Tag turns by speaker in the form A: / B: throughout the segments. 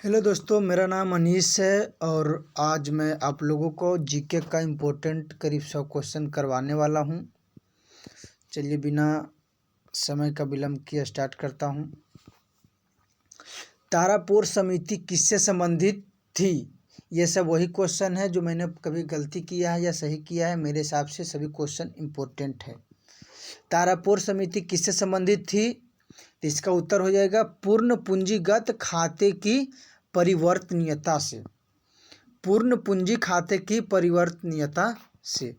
A: Hello दोस्तों, मेरा नाम अनीस है और आज मैं आप लोगों को जीके का इम्पोर्टेंट करीब 100 क्वेश्चन करवाने वाला हूं। चलिए बिना समय का विलंब किए स्टार्ट करता हूं। तारापुर समिति किससे संबंधित थी? ये सब वही क्वेश्चन है जो मैंने कभी गलती किया है या सही किया है। मेरे हिसाब से सभी क्वेश्चन इम्पोर्टेंट है। तारापुर समिति किससे संबंधित थी? तो इसका उत्तर हो जाएगा पूर्ण पूंजीगत खाते की परिवर्तनीयता से। पूर्ण पूंजी खाते की परिवर्तनीयता से।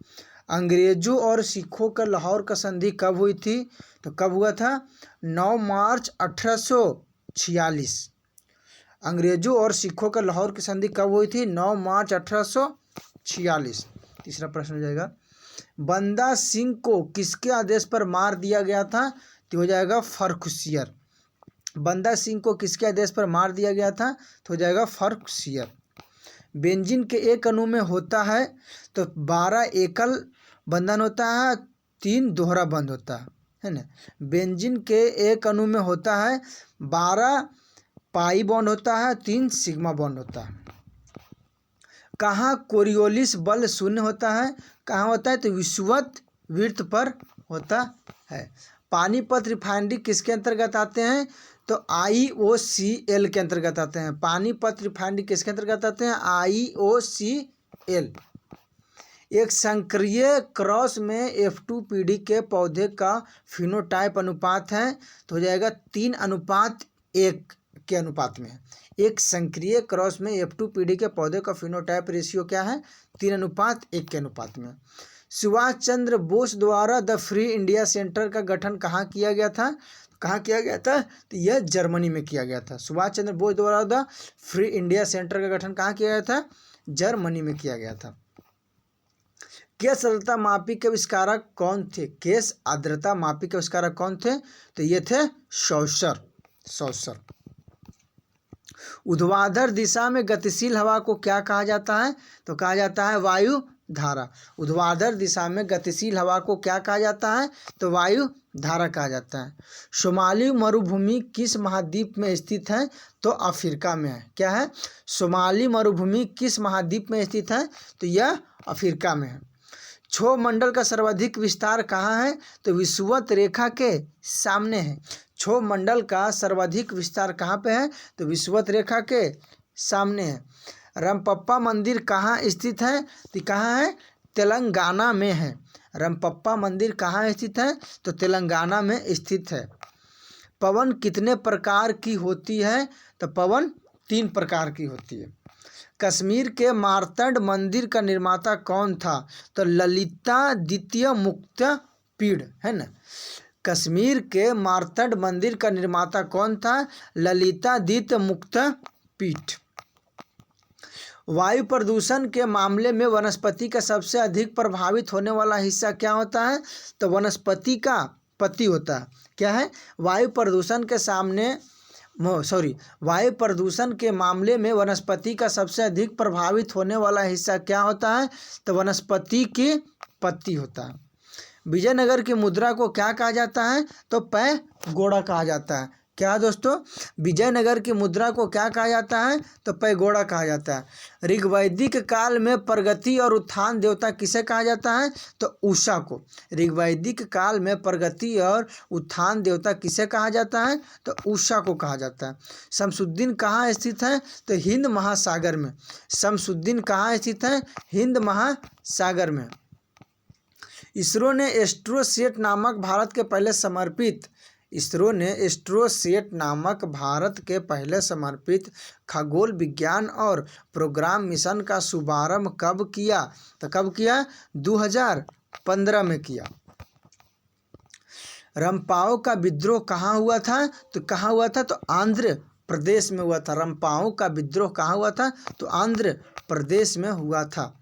A: अंग्रेजों और सिखों का लाहौर का संधि कब हुई थी? तो कब हुआ था? 9 मार्च 1846। अंग्रेजों और सिखों का लाहौर की संधि कब हुई थी? 9 मार्च 1846। तीसरा प्रश्न हो जाएगा बंदा सिंह को किसके आदेश पर मार दिया गया था? तो हो जाएगा फर्रुखसियर। बंदा सिंह को किसके आदेश पर मार दिया गया था? तो हो जाएगा फर्रुखसियर। बेंजीन के एक अणु में होता है तो 12 एकल बंधन होता है, 3 दोहरा बंध होता है ना। बेंजीन के एक अणु में होता है 12 पाई बॉन्ड होता है, 3 सिग्मा बॉन्ड होता है। कहाँ कोरियोलिस बल शून्य होता है? कहाँ होता है? तो विषुवत वृत्त पर होता है। पानीपत रिफाइनरी किसके अंतर्गत आते हैं? तो IOCL के अंतर्गत आते हैं। पानीपत रिफाइनरी किसके अंतर्गत आते हैं? IOCL। एक संक्रिय क्रॉस में F2 पीढ़ी के पौधे का फिनोटाइप अनुपात है तो हो जाएगा 3:1 के अनुपात में। एक संक्रिय क्रॉस में F2 पीढ़ी के पौधे का फिनोटाइप रेशियो क्या है? 3:1 के अनुपात में। सुभाष चंद्र बोस द्वारा द फ्री इंडिया सेंटर का गठन कहाँ किया गया था? कहाँ किया गया था? तो यह जर्मनी में किया गया था। सुभाष चंद्र बोस द्वारा द फ्री इंडिया सेंटर का गठन कहाँ किया गया था? जर्मनी में किया गया था। केस आर्द्रता मापी के आविष्कारक कौन थे? केस आर्द्रता मापी के आविष्कारक कौन थे? तो ये थे सौसर। ऊर्ध्वाधर दिशा में गतिशील हवा को क्या कहा जाता है? तो कहा जाता है वायु धारा। ऊर्ध्वाधर दिशा में गतिशील हवा को क्या कहा जाता है? तो वायु धारा कहा जाता है। सोमाली मरुभूमि किस महाद्वीप में स्थित है? तो अफ्रीका में है। क्या है? सोमाली मरुभूमि किस महाद्वीप में स्थित है? तो यह अफ्रीका में है। क्षोभ मंडल का सर्वाधिक विस्तार कहाँ है? तो विषुवत रेखा के सामने है। क्षोभ मंडल का सर्वाधिक विस्तार कहाँ पे है? तो विषुवत रेखा के सामने है। रामपप्पा मंदिर कहाँ स्थित है? तो कहाँ है? तेलंगाना में है। रामपप्पा मंदिर कहाँ स्थित है? तो तेलंगाना में स्थित है। पवन कितने प्रकार की होती है? तो पवन 3 प्रकार की होती है। कश्मीर के मार्तंड मंदिर का निर्माता कौन था? तो ललितादित्य मुक्तपीड़ है ना। कश्मीर के मार्तंड मंदिर का निर्माता कौन था? ललितादित्य मुक्तपीठ। वायु प्रदूषण के मामले में वनस्पति का सबसे अधिक प्रभावित होने वाला हिस्सा क्या होता है? तो वनस्पति का पत्ती होता है। क्या है? वायु प्रदूषण के मामले में वनस्पति का सबसे अधिक प्रभावित होने वाला हिस्सा क्या होता है? तो वनस्पति की पत्ती होता है। विजयनगर की मुद्रा को क्या कहा जाता है? तो पैगोडा कहा जाता है। क्या दोस्तों? विजयनगर की मुद्रा को क्या कहा जाता है? तो पैगोडा कहा जाता है। ऋग्वैदिक काल में प्रगति और उत्थान देवता किसे कहा जाता है? तो उषा को। ऋग्वैदिक काल में प्रगति और उत्थान देवता किसे कहा जाता है? तो उषा को कहा जाता है। शमसुद्दीन कहाँ स्थित है? तो हिंद महासागर में। शमसुद्दीन कहाँ स्थित है? हिंद महासागर में। इसरो ने एस्ट्रोसेट नामक भारत के पहले समर्पित खगोल विज्ञान और प्रोग्राम मिशन का शुभारंभ कब किया? तो कब किया? 2015 में किया। रंपाओ का विद्रोह कहाँ हुआ था? तो कहाँ हुआ था? तो आंध्र प्रदेश में हुआ था। रंपाओ का विद्रोह कहाँ हुआ था? तो आंध्र प्रदेश में हुआ था।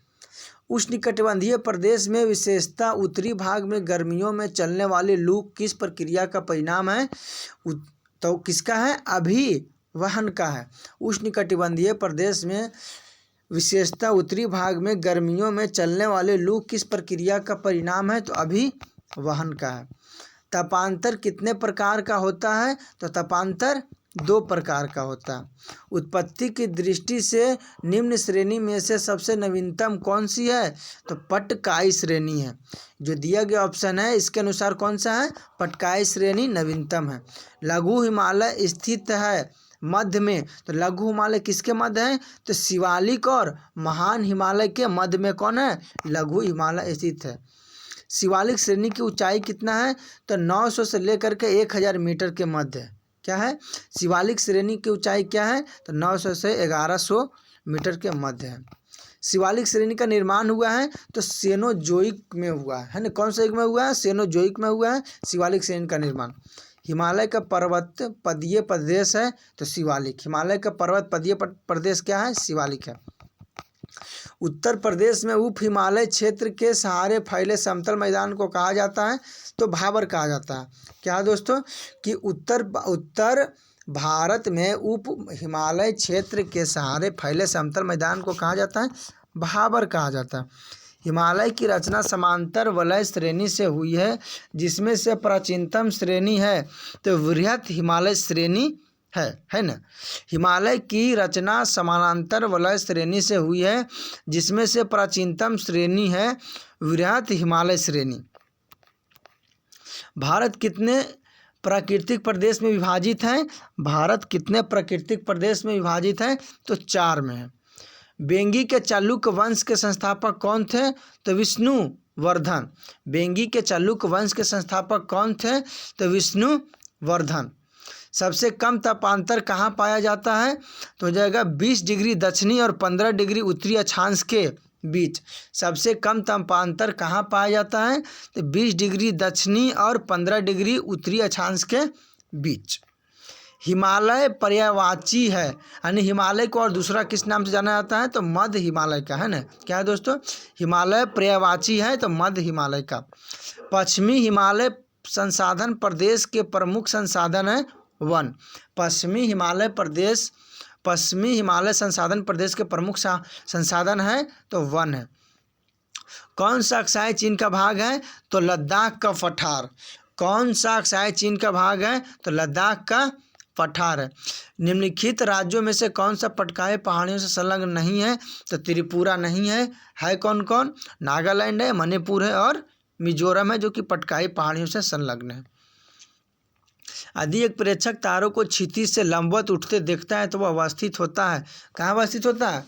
A: उष्णकटिबंधीय प्रदेश में विशेषतः उत्तरी भाग में गर्मियों में चलने वाली लू किस प्रक्रिया का परिणाम है? तो किसका है? अभिवहन का है। उष्णकटिबंधीय प्रदेश में विशेषतः उत्तरी भाग में गर्मियों में चलने वाले लू किस प्रक्रिया का परिणाम है? तो अभिवहन का है। तपांतर कितने प्रकार का होता है? तो तपांतर दो प्रकार का होता है। उत्पत्ति की दृष्टि से निम्न श्रेणी में से सबसे नवीनतम कौन सी है? तो पट्टकाई श्रेणी है। जो दिया गया ऑप्शन है इसके अनुसार कौन सा है? पट्टकाई श्रेणी नवीनतम है। लघु हिमालय स्थित है मध्य में, तो लघु हिमालय किसके मध्य है? तो शिवालिक और महान हिमालय के मध्य में कौन है? लघु हिमालय स्थित है। शिवालिक श्रेणी की ऊंचाई कितना है? तो 900 से लेकर के 1000 मीटर के मध्य है। क्या है? शिवालिक श्रेणी की ऊंचाई क्या है? तो 900 से 1100 मीटर के मध्य है। शिवालिक श्रेणी का निर्माण हुआ है तो सेनोजोइक में हुआ है ना? कौन सा युग में हुआ है? सेनोजोइक में हुआ है शिवालिक श्रेणी का निर्माण। हिमालय का पर्वत पदीय प्रदेश है तो शिवालिक। हिमालय का पर्वत पदीय प्रदेश क्या है? शिवालिक है। उत्तर प्रदेश में उप हिमालय क्षेत्र के सहारे फैले समतल मैदान को कहा जाता है तो भाबर कहा जाता है। क्या दोस्तों? कि उत्तर भारत में उप हिमालय क्षेत्र के सहारे फैले समतल मैदान को कहा जाता है? भाबर कहा जाता है। हिमालय की रचना समांतर वलय श्रेणी से हुई है जिसमें से प्राचीनतम श्रेणी है तो वृहत हिमालय श्रेणी है ना? हिमालय की रचना समानांतर वलय श्रेणी से हुई है जिसमें से प्राचीनतम श्रेणी है वृहत हिमालय श्रेणी। भारत कितने प्राकृतिक प्रदेश में विभाजित है? भारत कितने प्राकृतिक प्रदेश में विभाजित है? तो 4 में है। बेंगी के चालुक्य वंश के संस्थापक कौन थे? तो विष्णुवर्धन। बेंगी के चालुक्य वंश के संस्थापक कौन थे? तो विष्णुवर्धन। सबसे कम तापांतर कहाँ पाया जाता है? तो हो जाएगा 20 डिग्री दक्षिणी और 15 डिग्री उत्तरी अक्षांश के बीच। सबसे कम तापांतर कहाँ पाया जाता है? तो 20 डिग्री दक्षिणी और 15 डिग्री उत्तरी अक्षांश के बीच। हिमालय पर्यायवाची है, यानी हिमालय को और दूसरा किस नाम से जाना जाता है? तो मध्य हिमालय का, है ना? क्या है दोस्तों? हिमालय पर्यायवाची है तो मध्य हिमालय का। पश्चिमी हिमालय संसाधन प्रदेश के प्रमुख संसाधन है वन। पश्चिमी हिमालय संसाधन प्रदेश के प्रमुख संसाधन है तो वन है। कौन सा अक्षांश चीन का भाग है? तो लद्दाख का पठार। कौन सा अक्षांश चीन का भाग है? तो लद्दाख का पठार है। निम्नलिखित राज्यों में से कौन सा पटकाई पहाड़ियों से संलग्न नहीं है? तो त्रिपुरा नहीं है कौन कौन? नागालैंड है, मणिपुर है और मिजोरम है जो कि पटकाई पहाड़ियों से संलग्न है। यदि एक प्रेक्षक तारों को क्षितिज से लंबवत उठते देखता है तो वह अवस्थित होता है। कहाँ अवस्थित होता है?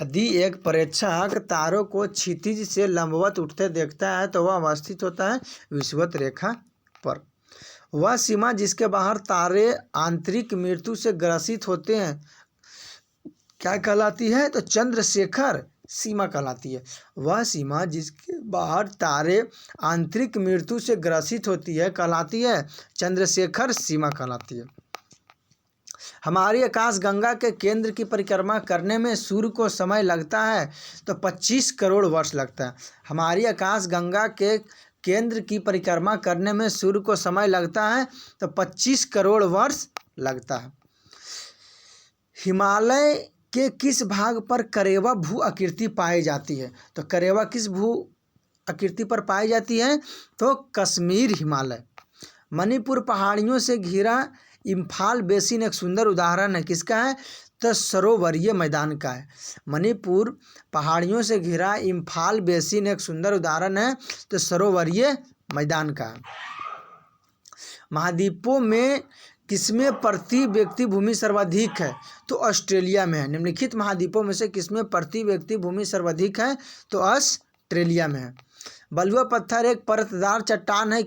A: यदि एक प्रेक्षक तारों को क्षितिज से लंबवत उठते देखता है तो वह अवस्थित होता है विषुवत रेखा पर। वह सीमा जिसके बाहर तारे आंतरिक मृत्यु से ग्रसित होते हैं क्या कहलाती है? तो चंद्रशेखर सीमा कहलाती है। वह सीमा जिसके बाहर तारे आंतरिक मृत्यु से ग्रसित होती है कहलाती है चंद्रशेखर सीमा कहलाती है। हमारी आकाशगंगा के केंद्र की परिक्रमा करने में सूर्य को समय लगता है तो 25 करोड़ वर्ष लगता है। हमारी आकाशगंगा के केंद्र की परिक्रमा करने में सूर्य को समय लगता है तो 25 करोड़ वर्ष लगता है। हिमालय के किस भाग पर करेवा भू आकृति पाई जाती है? तो करेवा किस भू आकृति पर पाई जाती है? तो कश्मीर हिमालय। मणिपुर पहाड़ियों से घिरा इम्फाल बेसिन एक सुंदर उदाहरण है। किसका है? तो सरोवरीय मैदान का है। मणिपुर पहाड़ियों से घिरा इम्फाल बेसिन एक सुंदर उदाहरण है तो सरोवरीय मैदान का है। महाद्वीपों में किसमें प्रति व्यक्ति भूमि सर्वाधिक है? तो ऑस्ट्रेलिया में है। निम्नलिखित महाद्वीपों में से किसमें प्रति व्यक्ति भूमि सर्वाधिक है? तो ऑस्ट्रेलिया में है। बलुआ पत्थर एक परतदार चट्टान है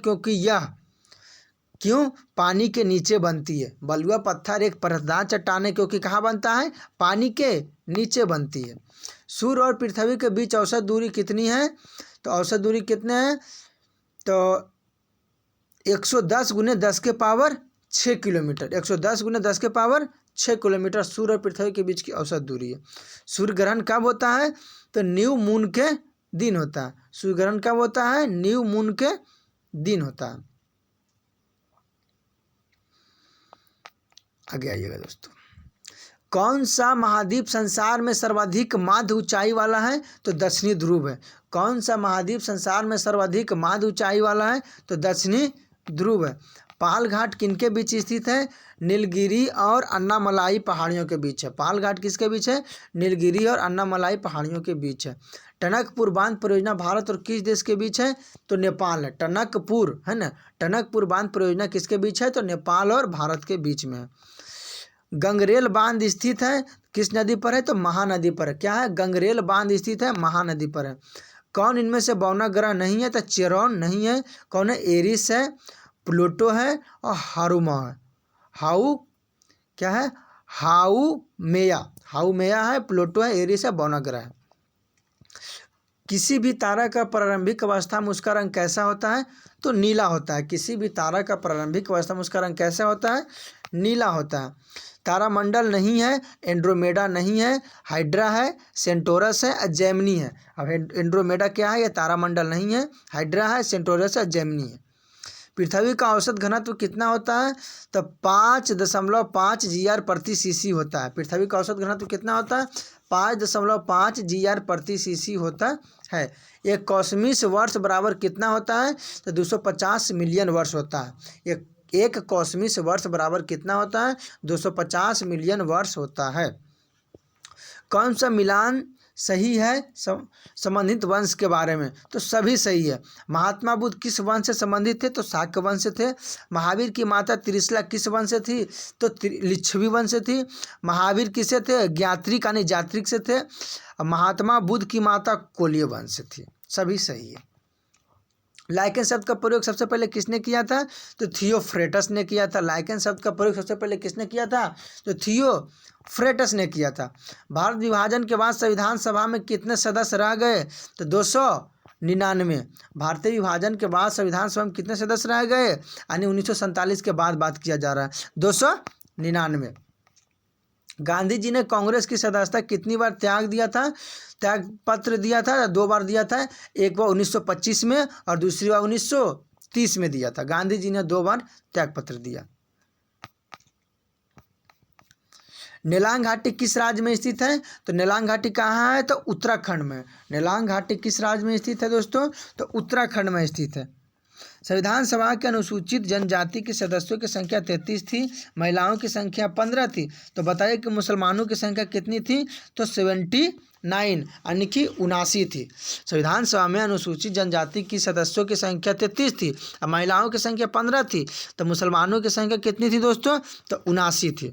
A: क्यों पानी के नीचे बनती है। बलुआ पत्थर एक परतदार चट्टान है क्योंकि कहाँ बनता है? पानी के नीचे बनती है। सूर्य और पृथ्वी के बीच औसत दूरी कितनी है? तो औसत दूरी कितने है? तो 110 × 10⁻6 किलोमीटर। 110 × 10⁻6 किलोमीटर सूर्य और पृथ्वी के बीच की औसत दूरी है। सूर्य ग्रहण कब होता है? तो न्यू मून के दिन होता है। सूर्य ग्रहण कब होता है? न्यू मून के दिन होता है। आगे आइएगा दोस्तों। कौन सा महाद्वीप संसार में सर्वाधिक माध्य ऊंचाई वाला है? तो दक्षिणी ध्रुव है। कौन सा महाद्वीप संसार में सर्वाधिक माध्य ऊंचाई वाला है? तो दक्षिणी ध्रुव है। पाल घाट किनके बीच स्थित है? नीलगिरी और अन्नामलाई पहाड़ियों के बीच है। पाल घाट किसके बीच है? नीलगिरी और अन्नामलाई पहाड़ियों के बीच है। टनकपुर बांध परियोजना भारत और किस देश के बीच है? तो नेपाल है। टनकपुर है ना, टनकपुर बांध परियोजना किसके बीच है? तो नेपाल और भारत के बीच में है। गंगरेल बांध स्थित है किस नदी पर है? तो महानदी पर है। क्या है? गंगरेल बांध स्थित है महानदी पर है। कौन इनमें से बौना ग्रह नहीं है? तो चेरॉन नहीं है। कौन है? एरिस है, प्लूटो है और हारूमा है। हाउ क्या है? हाउमेया है, प्लूटो है, एरिस है, बौना ग्रह है। किसी भी तारा का प्रारंभिक अवस्था में उसका रंग कैसा होता है? तो नीला होता है। किसी भी तारा का प्रारंभिक अवस्था में उसका रंग कैसा होता है? नीला होता है। तारामंडल नहीं है, एंड्रोमेडा नहीं है, हाइड्रा है, सेंटोरस है, जेमिनी है। अब एंड्रोमेडा क्या है? ये तारामंडल नहीं है, हाइड्रा है, सेंटोरस है, जेमिनी है। पृथ्वी का औसत घनत्व कितना होता है? तो 5.5 GR प्रति सीसी होता है। पृथ्वी का औसत घनत्व कितना होता है? 5.5 GR प्रति सीसी होता है। एक कॉस्मिक वर्ष बराबर कितना होता है? तो 250 मिलियन वर्ष होता है। एक कॉस्मिक वर्ष बराबर कितना होता है? 250 मिलियन वर्ष होता है। कौन सा मिलान सही है संबंधित वंश के बारे में? तो सभी सही है। महात्मा बुद्ध किस वंश से संबंधित थे? तो शाक्य वंश से थे। महावीर की माता त्रिशला किस वंश से थी? तो लिच्छवी वंश से थी। महावीर किसे थे? ज्ञात्रिक यानी जात्रिक से थे। महात्मा बुद्ध की माता कोलीय वंश से थी। सभी सही है। लाइकेन शब्द का प्रयोग सबसे पहले किसने किया था? तो थियोफ्रेटस ने किया था। लाइकेन शब्द का प्रयोग सबसे पहले किसने किया था? तो थियोफ्रेटस ने किया था। भारत विभाजन के बाद संविधान सभा में कितने सदस्य रह गए? तो 299। भारतीय विभाजन के बाद संविधान सभा में कितने सदस्य रह गए? यानी 1947 के बाद बात किया जा रहा है। 299। गांधी जी ने कांग्रेस की सदस्यता कितनी बार त्याग दिया था? त्याग पत्र दिया था? 2 बार दिया था। एक बार 1925 में और दूसरी बार 1930 में दिया था। गांधी जी ने 2 बार त्याग पत्र दिया। नेलांग घाटी किस राज्य में स्थित है? तो नेलांग घाटी कहाँ है? तो उत्तराखंड में। नेलांग घाटी किस राज्य में स्थित है दोस्तों? तो उत्तराखंड में स्थित है। संविधान सभा के अनुसूचित जनजाति के सदस्यों की संख्या 33 थी, महिलाओं की संख्या 15 थी। तो बताइए कि मुसलमानों की संख्या कितनी थी? तो 79 यानी कि 79 थी। संविधान सभा में अनुसूचित जनजाति की सदस्यों की संख्या 33 थी और महिलाओं की संख्या 15 थी। तो मुसलमानों की संख्या कितनी थी दोस्तों? तो 79 थी।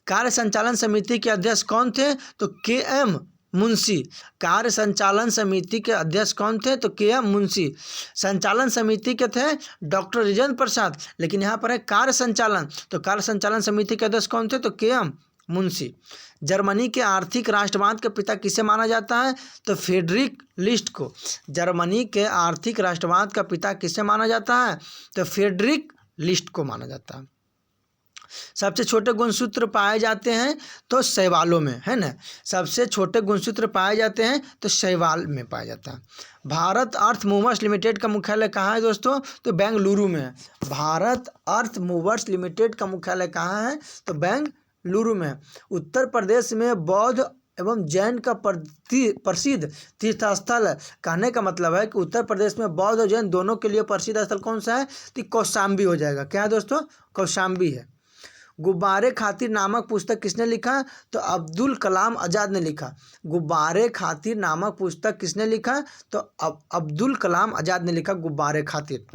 A: कार्य संचालन समिति के अध्यक्ष कौन थे? तो KM मुंशी। कार्य संचालन समिति के अध्यक्ष कौन थे? तो KM मुंशी। संचालन समिति के थे डॉक्टर राजेंद्र प्रसाद, लेकिन यहाँ पर है कार्य संचालन। तो कार्य संचालन समिति के अध्यक्ष कौन थे? तो KM मुंशी। जर्मनी के आर्थिक राष्ट्रवाद के पिता किसे माना जाता है? तो फ्रेडरिक लिस्ट को। जर्मनी के आर्थिक राष्ट्रवाद का पिता किसे माना जाता है? तो फ्रेडरिक लिस्ट को माना जाता है। सबसे छोटे गुणसूत्र पाए जाते हैं तो शैवालों में, है ना। सबसे छोटे गुणसूत्र पाए जाते हैं तो शैवाल में पाया जाता है। भारत अर्थ मूवर्स लिमिटेड का मुख्यालय कहाँ है दोस्तों? तो बेंगलुरु में है। भारत अर्थ मूवर्स लिमिटेड का मुख्यालय कहाँ है? तो बेंगलुरु में। उत्तर प्रदेश में बौद्ध एवं जैन का प्रसिद्ध तीर्थस्थल कहने का मतलब है कि उत्तर प्रदेश में बौद्ध और जैन दोनों के लिए प्रसिद्ध स्थल कौन सा है? तो कौशाम्बी हो जाएगा। क्या है दोस्तों? कौशाम्बी है। गुब्बारे खातिर नामक पुस्तक किसने लिखा? तो अब्दुल कलाम आज़ाद ने लिखा। गुब्बारे खातिर नामक पुस्तक किसने लिखा? तो अब्दुल कलाम आज़ाद ने लिखा गुब्बारे खातिर।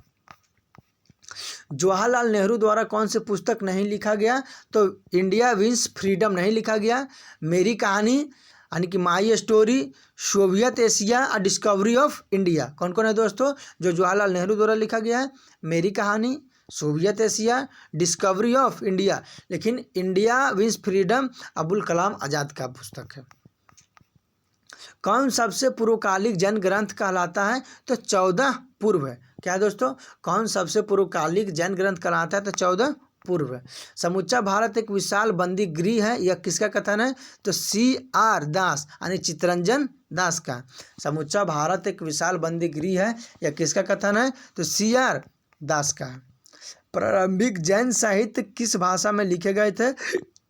A: जवाहरलाल नेहरू द्वारा कौन सी पुस्तक नहीं लिखा गया? तो इंडिया विंस फ्रीडम नहीं लिखा गया। मेरी कहानी यानी कि माई स्टोरी, सोवियत एशिया और डिस्कवरी ऑफ इंडिया। कौन कौन है दोस्तों जो जवाहरलाल नेहरू द्वारा लिखा गया है? मेरी कहानी, Soviet Asia, discovery of India. लेकिन India wins freedom Abdul Kalam Azad का पुस्तक है। कौन सबसे पूर्वकालिक जैन ग्रंथ कहलाता है? तो 14 पूर्व है। क्या दोस्तों? कौन सबसे पूर्वकालिक जैन ग्रंथ कहलाता है? तो 14 पूर्व है। समूचा भारत एक विशाल बंदी गृह है, यह किसका कथन है? तो CR दास यानी चित्तरंजन दास का। समूचा भारत एक विशाल बंदी गृह है, यह किसका कथन है? तो CR दास का है। प्रारंभिक जैन साहित्य किस भाषा में लिखे गए थे?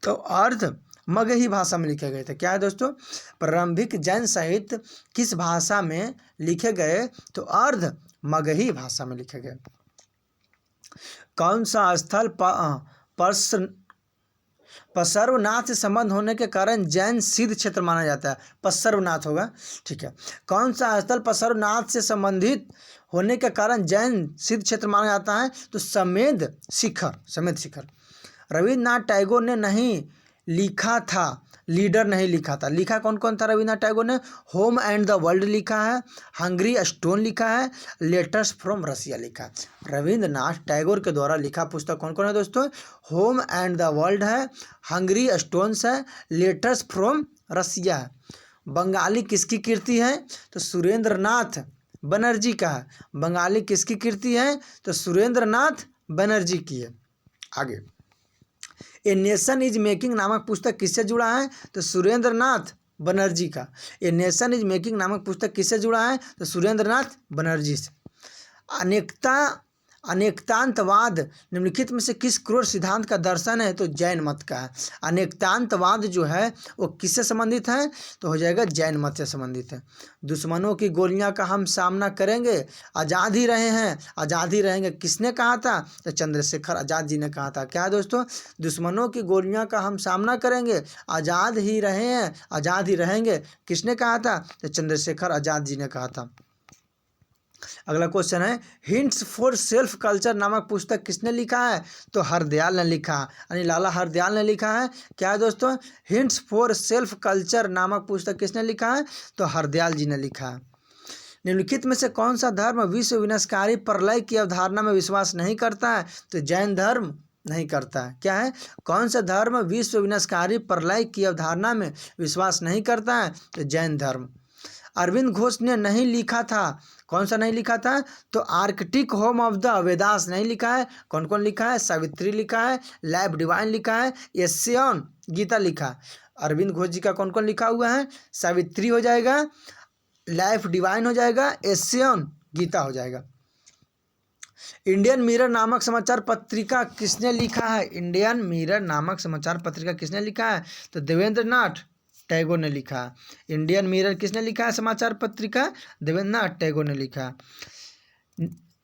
A: तो अर्ध मगही भाषा में लिखे गए थे। क्या है दोस्तों? प्रारंभिक जैन साहित्य किस भाषा में लिखे गए? तो अर्ध मगही भाषा में लिखे गए। कौन सा स्थल पसर्वनाथ से संबंध होने के कारण जैन सिद्ध क्षेत्र माना जाता है? पसर्वनाथ होगा, ठीक है। कौन सा स्थल पसर्वनाथ से संबंधित होने के कारण जैन सिद्ध क्षेत्र माना जाता है? तो समेध शिखर, समेध शिखर। रविन्द्रनाथ टैगोर ने नहीं लिखा था, लीडर नहीं लिखा था। लिखा कौन कौन था रविन्द्रनाथ टैगोर ने? होम एंड द वर्ल्ड लिखा है, हंगरी स्टोन लिखा है, लेटर्स फ्रॉम रसिया लिखा है। रविन्द्रनाथ टैगोर के द्वारा लिखा पुस्तक कौन कौन है दोस्तों? होम एंड द वर्ल्ड है, हंगरी स्टोन्स है, लेटर्स फ्रॉम रसिया है। बंगाली किसकी कृति है? तो सुरेंद्रनाथ बनर्जी का है। बंगाली किसकी कृति है? तो सुरेंद्रनाथ बनर्जी की है। आगे, ए नेशन इज मेकिंग नामक पुस्तक किससे जुड़ा है? तो सुरेंद्रनाथ बनर्जी का। ए नेशन इज मेकिंग नामक पुस्तक किससे जुड़ा है? तो सुरेंद्रनाथ बनर्जी से। अनेकतांतवाद निम्नलिखित में से किस क्रूर सिद्धांत का दर्शन है? तो जैन मत का है। अनेकतांतवाद जो है वो किससे संबंधित है? तो हो जाएगा जैन मत से संबंधित है। दुश्मनों की गोलियां का हम सामना करेंगे, आज़ाद ही रहे हैं, आज़ाद ही रहेंगे, किसने कहा था? तो चंद्रशेखर आज़ाद जी ने कहा था। क्या है दोस्तों? दुश्मनों की गोलियां का हम सामना करेंगे, आज़ाद ही रहे हैं, आज़ाद ही रहेंगे, किसने कहा था? तो चंद्रशेखर आज़ाद जी ने कहा था। अगला क्वेश्चन है, हिंट्स फॉर सेल्फ कल्चर नामक पुस्तक किसने लिखा है? तो हरदयाल ने लिखा, यानी लाला हरदयाल ने लिखा है। क्या है दोस्तों? हिंट्स फॉर सेल्फ कल्चर नामक पुस्तक किसने लिखा है? तो हरदयाल जी ने लिखा है। निम्नलिखित में से कौन सा धर्म विश्व विनाशकारी प्रलय की अवधारणा में विश्वास नहीं करता है? तो जैन धर्म नहीं करता है। क्या है? कौन सा धर्म विश्व विनाशकारी प्रलय की अवधारणा में विश्वास नहीं करता है? तो जैन धर्म। अरविंद घोष ने नहीं लिखा था, कौन सा नहीं लिखा था? तो Arctic home of the Vedas नहीं लिखा है। कौन कौन लिखा है? सावित्री लिखा है, लाइफ डिवाइन लिखा है, एस्से ऑन गीता लिखा है। अरविंद घोष जी का कौन कौन लिखा हुआ है? सावित्री हो जाएगा, लाइफ डिवाइन हो जाएगा, एस्से ऑन गीता हो जाएगा। इंडियन मिरर नामक समाचार पत्रिका किसने लिखा है? इंडियन मिरर नामक समाचार पत्रिका किसने लिखा है? तो देवेंद्रनाथ टैगोर ने लिखा। इंडियन मिरर किसने लिखा है समाचार पत्रिका? देवेंद्रनाथ टैगोर ने लिखा।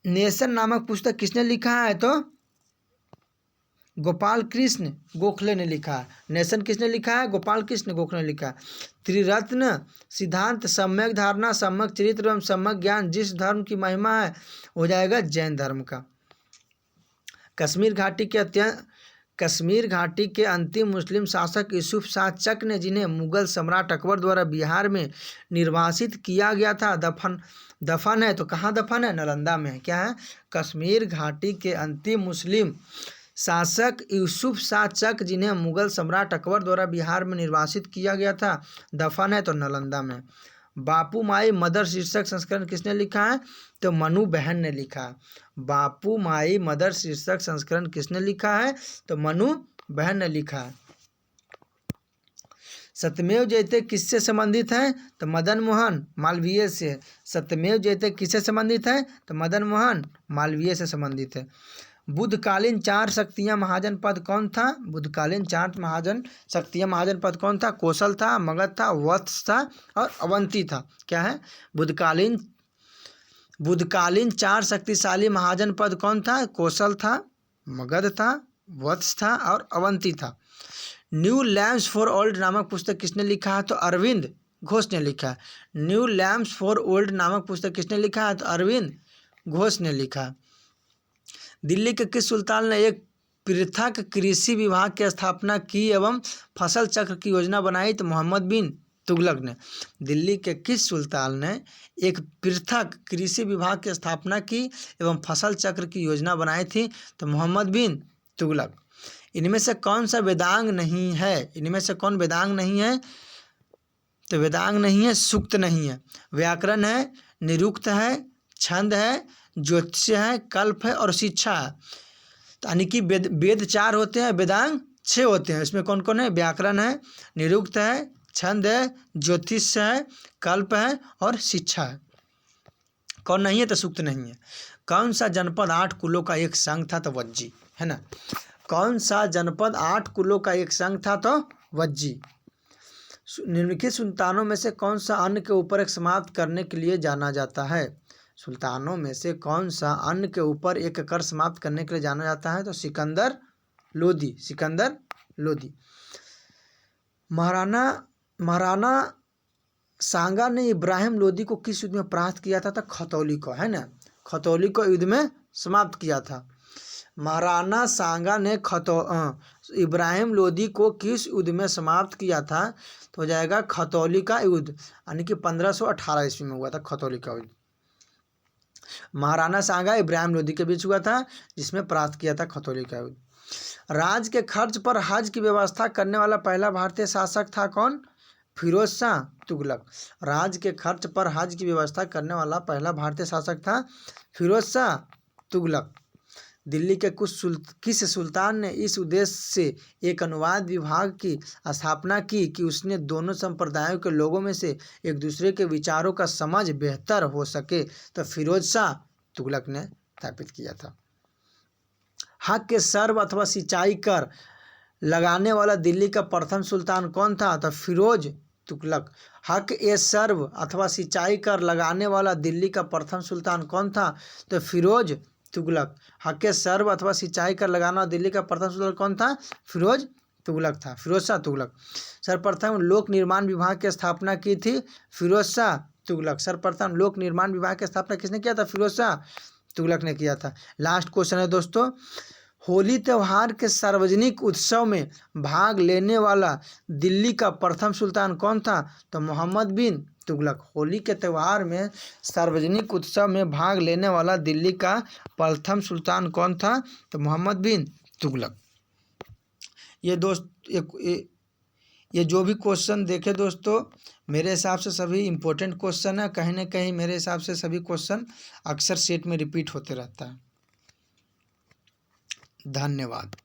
A: नेशन नामक पुस्तक किसने लिखा है? तो गोपाल कृष्ण गोखले ने लिखा। नेशन किसने लिखा है? गोपाल कृष्ण गोखले ने लिखा। त्रिरत्न सिद्धांत सम्यक धारणा, सम्यक चरित्र एवं सम्यक ज्ञान जिस धर्म की महिमा है हो जाएगा जैन धर्म का। कश्मीर घाटी के अंतिम मुस्लिम शासक यूसुफ शाह चक ने, जिन्हें मुगल सम्राट अकबर द्वारा बिहार में निर्वासित किया गया था, दफन है। तो कहाँ दफन है? नालंदा में है। क्या है? कश्मीर घाटी के अंतिम मुस्लिम शासक यूसुफ शाह चक, जिन्हें मुगल सम्राट अकबर द्वारा बिहार में निर्वासित किया गया था, दफन है। तो नालंदा में। बापू माई मदर शीर्षक संस्करण किसने लिखा है? तो मनु बहन ने लिखा। बापू माई मदर शीर्षक संस्करण किसने लिखा है? तो मनु बहन ने लिखा है। सत्यमेव जयते किससे संबंधित है? तो मदन मोहन मालवीय से। सत्यमेव जयते किससे संबंधित है? तो मदन मोहन मालवीय से संबंधित है। बुद्धकालीन चार शक्तियाँ महाजन पद कौन था? बुद्धकालीन चार शक्तियाँ महाजन पद कौन था? कौशल था, मगध था, वत्स था और अवंती था। क्या है? बुद्धकालीन चार शक्तिशाली महाजन पद कौन था? कौशल था, मगध था, वत्स था और अवंती था। न्यू लैम्प्स फॉर ओल्ड नामक पुस्तक किसने लिखा है? तो अरविंद घोष ने लिखा। न्यू लैम्प्स फॉर ओल्ड नामक पुस्तक किसने लिखा है? तो अरविंद घोष ने लिखा। दिल्ली के किस सुल्तान ने एक पृथक कृषि विभाग की स्थापना की एवं फसल चक्र की योजना बनाई? तो मोहम्मद बिन तुगलक ने। दिल्ली के किस सुल्तान ने एक पृथक कृषि विभाग की स्थापना की एवं फसल चक्र की योजना बनाई थी? तो मोहम्मद बिन तुगलक। इनमें से कौन सा वेदांग नहीं है? इनमें से कौन वेदांग नहीं है? तो वेदांग नहीं है, सूक्त नहीं है। व्याकरण है, निरुक्त है, छंद है, ज्योतिष है, कल्प है और शिक्षा है। तो यानी कि वेद 4 होते हैं, वेदांग 6 होते हैं। इसमें कौन कौन है? व्याकरण है, निरुक्त है, छंद है, ज्योतिष है, कल्प है और शिक्षा है। कौन नहीं है? तो सूक्त नहीं है। कौन सा जनपद 8 कुलों का एक संघ था? तो वज्जी है ना। कौन सा जनपद 8 कुलों का एक संघ था? तो वज्जी। निम्नलिखित संतानों में से कौन सा अन्न के ऊपर एक समाप्त करने के लिए जाना जाता है? सुल्तानों में से कौन सा अन्य के ऊपर एक कर समाप्त करने के लिए जाना जाता है? तो सिकंदर लोदी। सिकंदर लोदी। महाराणा सांगा ने इब्राहिम लोदी को किस युद्ध में परास्त किया था? तो खतौली को, है ना, खतौली को युद्ध में समाप्त किया था। महाराणा सांगा ने इब्राहिम लोदी को किस युद्ध में समाप्त किया था? तो हो जाएगा खतौली का युद्ध, यानी कि 1518 ईस्वी में हुआ था खतौली का युद्ध। महाराणा सांगा इब्राहिम लोदी के बीच हुआ था, जिसमें परास्त किया था खतौली का युद्ध। राज के खर्च पर हज की व्यवस्था करने वाला पहला भारतीय शासक था कौन? फिरोज शाह तुगलक। राज के खर्च पर हज की व्यवस्था करने वाला पहला भारतीय शासक था फिरोज शाह तुगलक। दिल्ली के किस सुल्तान ने इस उद्देश्य से एक अनुवाद विभाग की स्थापना की कि उसने दोनों संप्रदायों के लोगों में से एक दूसरे के विचारों का समझ बेहतर हो सके? तो फिरोज शाह तुगलक ने स्थापित किया था। हक के सर्व अथवा सिंचाई कर लगाने वाला दिल्ली का प्रथम सुल्तान कौन था? तो फिरोज तुगलक। हक ए सर्व अथवा सिंचाई कर लगाने वाला दिल्ली का प्रथम सुल्तान कौन था? तो फिरोज तुगलक। हक ए सर्व अथवा सिंचाई कर लगाना दिल्ली का प्रथम सुल्तान कौन था? फिरोज तुगलक था, फिरोज शाह तुगलक। सर्वप्रथम लोक निर्माण विभाग की स्थापना की थी फिरोज शाह तुगलक। सर्वप्रथम लोक निर्माण विभाग की स्थापना किसने किया था? फिरोज शाह तुगलक ने किया था। लास्ट क्वेश्चन है दोस्तों, होली त्यौहार के सार्वजनिक उत्सव में भाग लेने वाला दिल्ली का प्रथम सुल्तान कौन था? तो मोहम्मद बिन तुगलक। होली के त्यौहार में सार्वजनिक उत्सव में भाग लेने वाला दिल्ली का प्रथम सुल्तान कौन था? तो मोहम्मद बिन तुगलक। ये जो भी क्वेश्चन देखे दोस्तों, मेरे हिसाब से सभी इम्पोर्टेंट क्वेश्चन है। कहीं ना कहीं मेरे हिसाब से सभी क्वेश्चन अक्सर सेट में रिपीट होते रहता है। धन्यवाद।